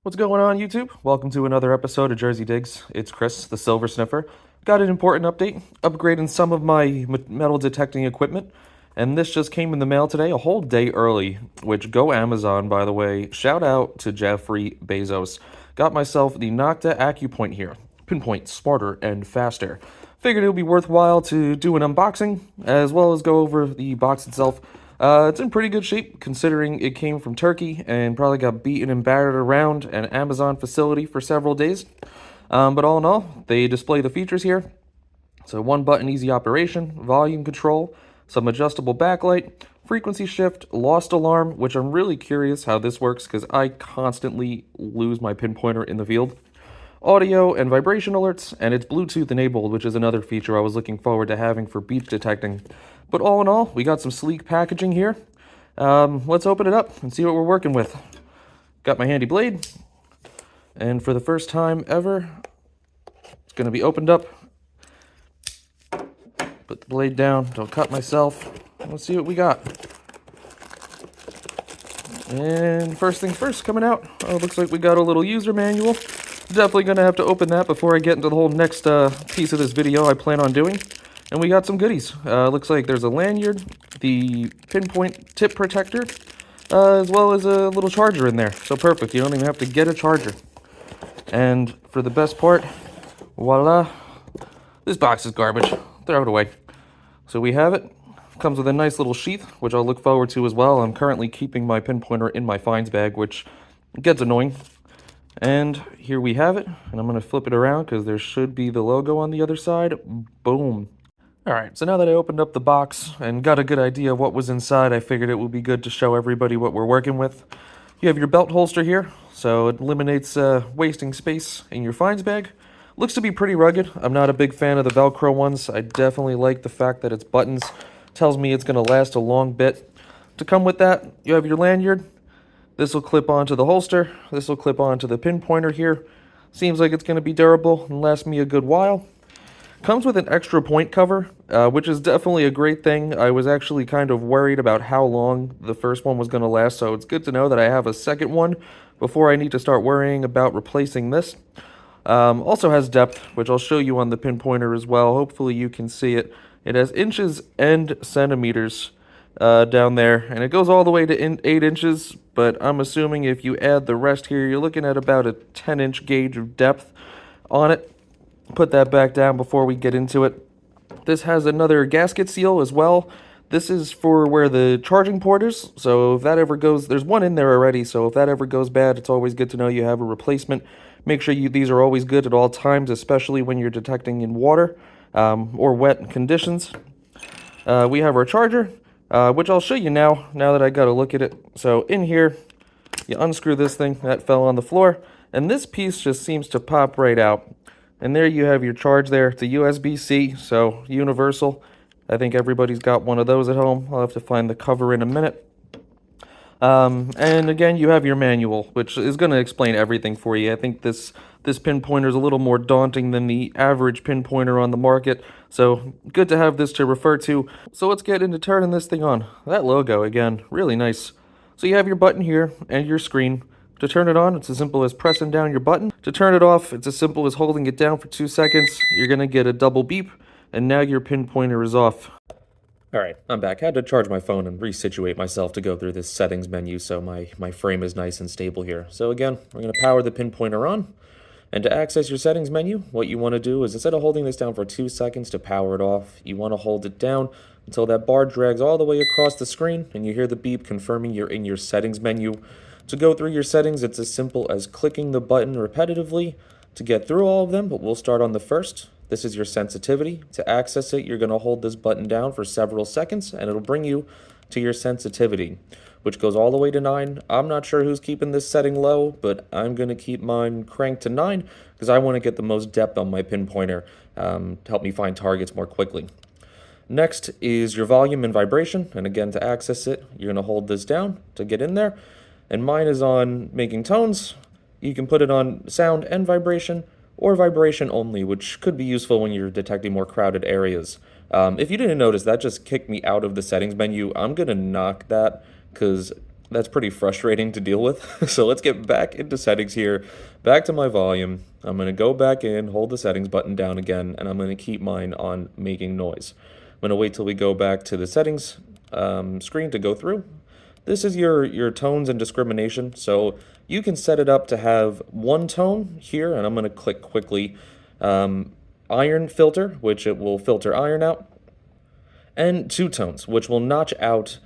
What's going on, YouTube? Welcome to another episode of Jersey Digs. It's Chris, the Silver Sniffer. Got an important update, upgrading some of my metal detecting equipment, and this just came in the mail today, a whole day early, which go Amazon, by the way. Shout out to Jeffrey Bezos. Got myself the Nokta Accupoint here. Pinpoint smarter and faster. Figured it would be worthwhile to do an unboxing, as well as go over the box itself. It's in pretty good shape, considering it came from Turkey and probably got beaten and battered around an Amazon facility for several days. But all in all, they display the features here. So one button easy operation, volume control, some adjustable backlight, frequency shift, lost alarm, which I'm really curious how this works because I constantly lose my pinpointer in the field. Audio and vibration alerts, and it's Bluetooth enabled, which is another feature I was looking forward to having for beep detecting. But all in all, we got some sleek packaging here. Let's open it up and see what we're working with. Got my handy blade, and for the first time ever, it's going to be opened up. Put the blade down, don't cut myself. Let's see what we got. And first things first, coming out, looks like we got a little user manual. Definitely going to have to open that before I get into the whole next piece of this video I plan on doing. And we got some goodies. Looks like there's a lanyard, the pinpoint tip protector, as well as a little charger in there. So perfect, you don't even have to get a charger. And for the best part, voila, this box is garbage. Throw it away. So we have it. Comes with a nice little sheath, which I'll look forward to as well. I'm currently keeping my pinpointer in my finds bag, which gets annoying. And here we have it, and I'm going to flip it around because there should be the logo on the other side. Boom. Alright, so now that I opened up the box and got a good idea of what was inside, I figured it would be good to show everybody what we're working with. You have your belt holster here, so it eliminates wasting space in your finds bag. Looks to be pretty rugged. I'm not a big fan of the Velcro ones. I definitely like the fact that it's buttons. Tells me it's going to last a long bit. To come with that, you have your lanyard. This will clip onto the holster. This will clip onto the pinpointer here. Seems like it's going to be durable and last me a good while. Comes with an extra point cover, which is definitely a great thing. I was actually kind of worried about how long the first one was going to last, so it's good to know that I have a second one before I need to start worrying about replacing this. Also has depth, which I'll show you on the pinpointer as well. Hopefully you can see it. It has inches and centimeters down there, and it goes all the way to 8 inches, but I'm assuming if you add the rest here, you're looking at about a 10-inch gauge of depth on it. Put that back down before we get into it. This has another gasket seal as well. This is for where the charging port is, so if that ever goes, there's one in there already, so if that ever goes bad, it's always good to know you have a replacement. Make sure these are always good at all times, especially when you're detecting in water or wet conditions. We have our charger, which I'll show you now that I got a look at it. So in here, you unscrew this thing, that fell on the floor, and this piece just seems to pop right out. And there you have your charge there. It's a USB-C, so universal. I think everybody's got one of those at home. I'll have to find the cover in a minute. And again, you have your manual, which is going to explain everything for you. I think this pinpointer is a little more daunting than the average pinpointer on the market, so good to have this to refer to. So let's get into turning this thing on. That logo, again, really nice. So you have your button here and your screen. To turn it on, it's as simple as pressing down your button. To turn it off, it's as simple as holding it down for 2 seconds. You're going to get a double beep, and now your pinpointer is off. Alright, I'm back. Had to charge my phone and resituate myself to go through this settings menu so my frame is nice and stable here. So again, we're going to power the pinpointer on. And to access your settings menu, what you want to do is instead of holding this down for 2 seconds to power it off, you want to hold it down until that bar drags all the way across the screen and you hear the beep confirming you're in your settings menu. To go through your settings, it's as simple as clicking the button repetitively to get through all of them, but we'll start on the first. This is your sensitivity. To access it, you're going to hold this button down for several seconds, and it'll bring you to your sensitivity, which goes all the way to 9. I'm not sure who's keeping this setting low, but I'm going to keep mine cranked to 9 because I want to get the most depth on my pinpointer to help me find targets more quickly. Next is your volume and vibration, and again, to access it, you're going to hold this down to get in there. And mine is on making tones. You can put it on sound and vibration, or vibration only, which could be useful when you're detecting more crowded areas. If you didn't notice, that just kicked me out of the settings menu. I'm going to knock that, because that's pretty frustrating to deal with. So let's get back into settings here, back to my volume. I'm going to go back in, hold the settings button down again, and I'm going to keep mine on making noise. I'm going to wait till we go back to the settings screen to go through. This is your tones and discrimination, so you can set it up to have one tone here, and I'm going to click quickly iron filter, which it will filter iron out, and two tones, which will notch out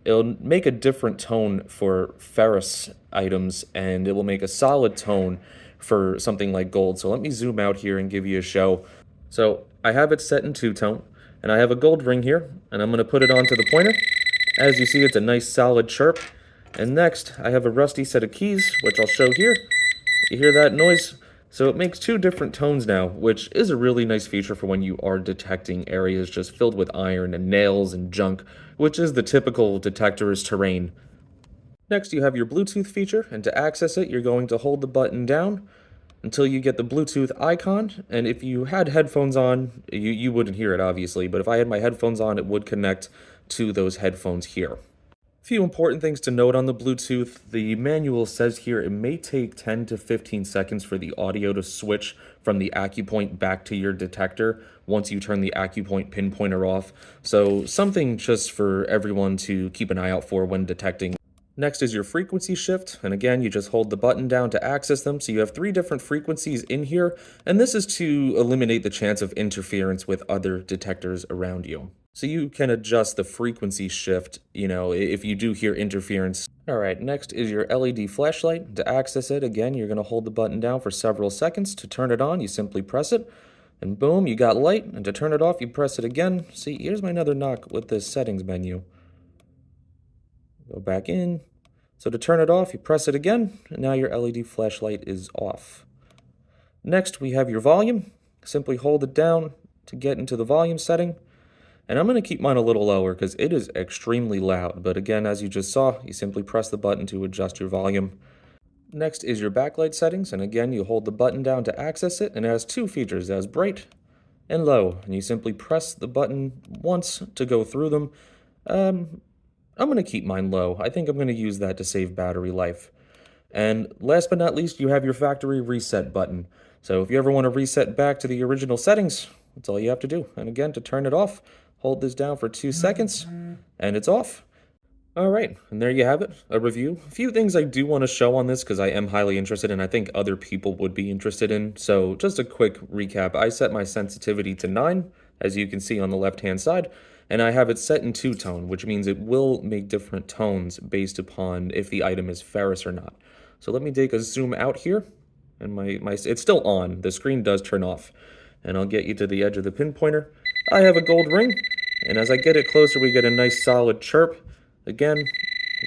it'll make a different tone for ferrous items, and it will make a solid tone for something like gold. So let me zoom out here and give you a show. So I have it set in two-tone, and I have a gold ring here, and I'm going to put it onto the pointer. As you see, it's a nice solid chirp. And next, I have a rusty set of keys, which I'll show here. You hear that noise? So it makes two different tones now, which is a really nice feature for when you are detecting areas just filled with iron and nails and junk, which is the typical detector's terrain. Next, you have your Bluetooth feature, and to access it, you're going to hold the button down until you get the Bluetooth icon, and if you had headphones on, you wouldn't hear it, obviously, but if I had my headphones on, it would connect to those headphones here. Few important things to note on the Bluetooth. The manual says here it may take 10 to 15 seconds for the audio to switch from the Accupoint back to your detector once you turn the Accupoint Pinpointer off. So something just for everyone to keep an eye out for when detecting. Next is your frequency shift, and again, you just hold the button down to access them. So you have 3 different frequencies in here, and this is to eliminate the chance of interference with other detectors around you. So you can adjust the frequency shift, if you do hear interference. All right, next is your LED flashlight. To access it, again, you're going to hold the button down for several seconds. To turn it on, you simply press it, and boom, you got light. And to turn it off, you press it again. See, here's my another knock with this settings menu. Go back in. So to turn it off, you press it again, and now your LED flashlight is off. Next, we have your volume. Simply hold it down to get into the volume setting. And I'm going to keep mine a little lower because it is extremely loud. But again, as you just saw, you simply press the button to adjust your volume. Next is your backlight settings. And again, you hold the button down to access it. And it has 2 features. It has bright and low. And you simply press the button once to go through them. I'm going to keep mine low. I think I'm going to use that to save battery life. And last but not least, you have your factory reset button. So if you ever want to reset back to the original settings, that's all you have to do. And again, to turn it off, hold this down for 2 seconds, and it's off. All right, and there you have it, a review. A few things I do want to show on this because I am highly interested and I think other people would be interested in. So just a quick recap. I set my sensitivity to 9, as you can see on the left-hand side, and I have it set in two-tone, which means it will make different tones based upon if the item is ferrous or not. So let me take a zoom out here, and it's still on. The screen does turn off, and I'll get you to the edge of the pinpointer. I have a gold ring, and as I get it closer, we get a nice solid chirp. Again,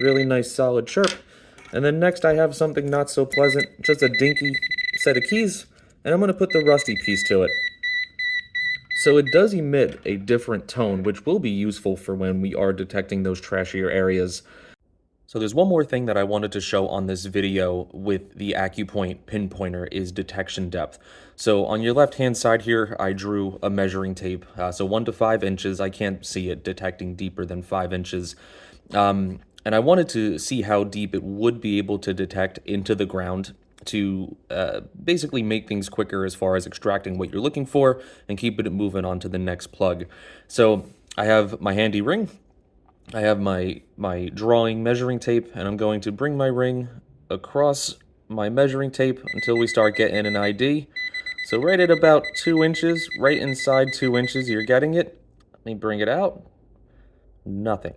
really nice solid chirp. And then next I have something not so pleasant, just a dinky set of keys, and I'm going to put the rusty piece to it. So it does emit a different tone, which will be useful for when we are detecting those trashier areas. So there's one more thing that I wanted to show on this video with the Accupoint Pinpointer is detection depth. So on your left-hand side here, I drew a measuring tape. So 1 to 5 inches, I can't see it detecting deeper than 5 inches. And I wanted to see how deep it would be able to detect into the ground to basically make things quicker as far as extracting what you're looking for and keep it moving on to the next plug. So I have my handy ring. I have my drawing measuring tape, and I'm going to bring my ring across my measuring tape until we start getting an ID. So right at about 2 inches, right inside 2 inches, you're getting it. Let me bring it out. Nothing.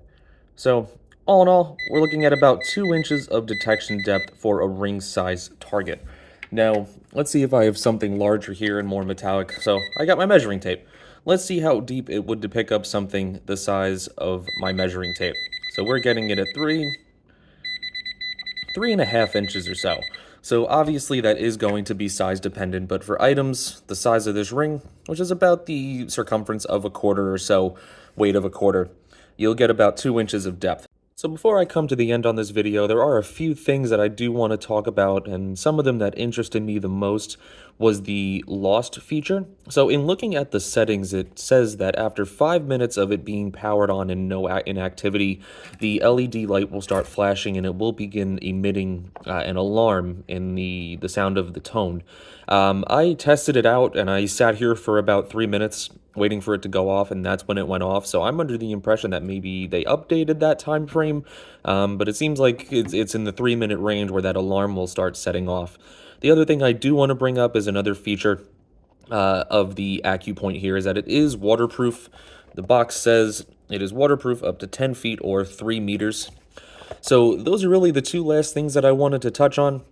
So all in all, we're looking at about 2 inches of detection depth for a ring size target. Now, let's see if I have something larger here and more metallic. So I got my measuring tape. Let's see how deep it would to pick up something the size of my measuring tape. So we're getting it at 3.5 inches or so. So obviously that is going to be size dependent, but for items the size of this ring, which is about the circumference of a quarter or so, weight of a quarter, you'll get about 2 inches of depth. So before I come to the end on this video, there are a few things that I do want to talk about, and some of them that interested me the most was the lost feature. So in looking at the settings, it says that after 5 minutes of it being powered on and no inactivity, the LED light will start flashing and it will begin emitting an alarm in the sound of the tone. I tested it out and I sat here for about 3 minutes waiting for it to go off, and that's when it went off. So I'm under the impression that maybe they updated that time frame, but it seems like it's in the 3-minute range where that alarm will start setting off. The other thing I do want to bring up is another feature of the Accupoint here is that it is waterproof. The box says it is waterproof up to 10 feet or 3 meters. So those are really the two last things that I wanted to touch on.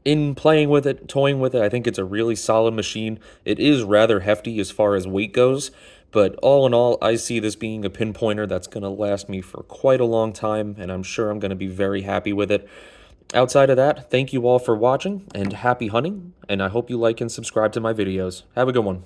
In playing with it, toying with it, I think it's a really solid machine. It is rather hefty as far as weight goes, but all in all, I see this being a pinpointer that's going to last me for quite a long time, and I'm sure I'm going to be very happy with it. Outside of that, thank you all for watching, and happy hunting, and I hope you like and subscribe to my videos. Have a good one.